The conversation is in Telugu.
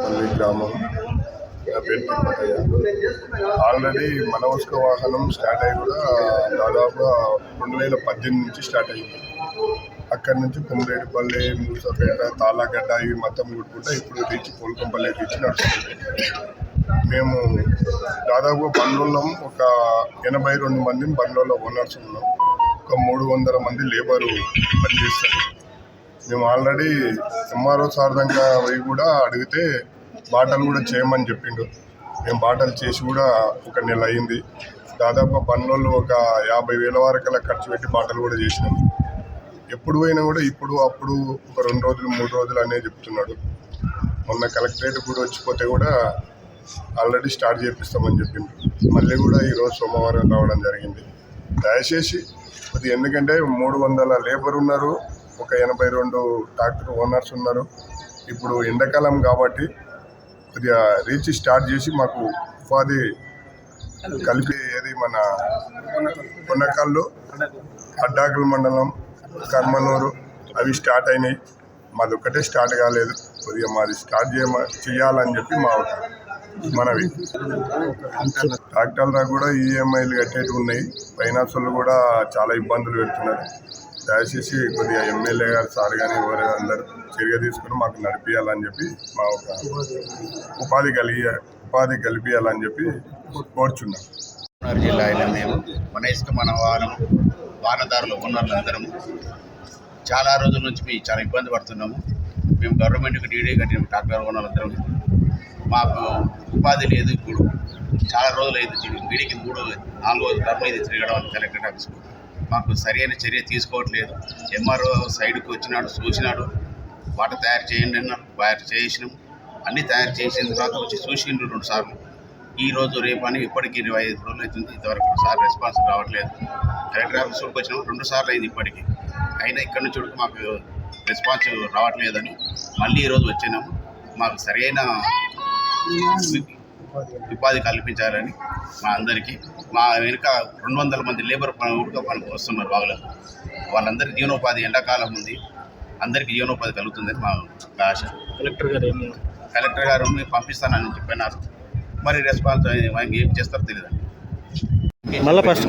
పల్లి గ్రామం. నా పేరు తిరుపతయ్య. ఆల్రెడీ మనవస్క వాహనం స్టార్ట్ అయ్యి కూడా దాదాపుగా 2018 నుంచి స్టార్ట్ అయ్యింది. అక్కడి నుంచి కొమ్మరేడుపల్లి, మూసపేట, తాళ్ళగడ్డ ఇవి మొత్తం కొట్టుకుంటా ఇప్పుడు రీచ్ కోల్కంపల్లి రీచ్ నడుస్తుంది. మేము దాదాపుగా బండ్లలో ఒక 82 మంది బండ్లలో ఓనర్స్ ఉన్నాం. ఒక 300 మంది లేబరు పనిచేస్తారు. మేము ఆల్రెడీ ఎంఆర్ఓ సార్ దగ్గర పోయి కూడా అడిగితే బాటలు కూడా చేయమని చెప్పిండు. మేము బాటలు చేసి కూడా ఒక నెల అయింది. దాదాపు బండ్లలో ఒక 50,000 వరకు ఖర్చు పెట్టి బాటలు కూడా చేసినాం. ఎప్పుడు పోయినా కూడా ఇప్పుడు అప్పుడు ఒక 2 రోజులు 3 రోజులు అనే చెప్తున్నాడు. మొన్న కలెక్టరేట్ కూడా వచ్చిపోతే కూడా ఆల్రెడీ స్టార్ట్ చేపిస్తామని చెప్పింది. మళ్ళీ కూడా ఈరోజు సోమవారం రావడం జరిగింది. దయచేసి కొద్దిగా, ఎందుకంటే 300 లేబర్ ఉన్నారు, ఒక 82 ట్రాక్టర్ ఓనర్స్ ఉన్నారు. ఇప్పుడు ఎండాకాలం కాబట్టి కొద్దిగా రీచ్ స్టార్ట్ చేసి మాకు ఉపాధి కలిపి ఏది మన కొన్నకల్లు, అడ్డాకుల మండలం, కర్మనూరు అవి స్టార్ట్ అయినాయి. మాది ఒక్కటే స్టార్ట్ కాలేదు. కొద్దిగా మాది స్టార్ట్ చేయాలని చెప్పి మా మనవి. ట్రాక్టర్లో కూడా ఈఎంఐలు కట్టేవి ఉన్నాయి. ఫైనాన్సులు కూడా చాలా ఇబ్బందులు పెడుతున్నారు. దయచేసి కొద్దిగా ఎమ్మెల్యే గారు, సార్ కానీ ఎవరు అందరూ చర్య తీసుకుని మాకు నడిపించాలని చెప్పి మా ఒక ఉపాధి కల్పించాలని చెప్పి కోరుచున్నాం. జిల్లా అయినా మేము మన వాహనదారులు ఓనర్లందరము చాలా రోజుల నుంచి మేము చాలా ఇబ్బంది పడుతున్నాము. మేము గవర్నమెంట్కి డీడీ కట్టిన ట్రాక్టర్ ఓనర్లందరం మాకు ఉపాధి లేదు. ఇప్పుడు చాలా రోజులు అయింది. వీడికి 3-4 టర్మ్ ఇది తిరగడం కలెక్టర్ ఆఫీస్కు. మాకు సరైన చర్య తీసుకోవట్లేదు. ఎంఆర్ఓ సైడ్కి వచ్చినాడు, చూసినాడు, వాటర్ తయారు చేయండి అన్నాడు. తయారు చేసినాం. అన్నీ తయారు చేసిన తర్వాత వచ్చి చూసిండు 2 సార్లు. ఈరోజు రేపు అని ఇప్పటికీ 25 రోజులు అవుతుంది. ఇంతవరకు సార్ రెస్పాన్స్ రావట్లేదు. కలెక్టర్ ఆఫీస్కి వచ్చినాము 2 సార్లు అయింది ఇప్పటికీ. అయినా ఇక్కడ నుంచి మాకు రెస్పాన్స్ రావట్లేదని మళ్ళీ ఈరోజు వచ్చినాము. మాకు సరైన ఉపాధి కల్పించాలని మా అందరికీ, మా వెనుక 200 మంది లేబర్ పనికి వస్తున్నారు. వాళ్ళందరికీ జీవనోపాధి ఎండాకాలం ఉంది, అందరికీ జీవనోపాధి కలుగుతుందని మా ఆశ. కలెక్టర్ గారు మీరు పంపిస్తానని చెప్పినారు. మరి రెస్పాన్స్ ఏం చేస్తారో తెలియదు. మళ్ళీ ఫస్ట్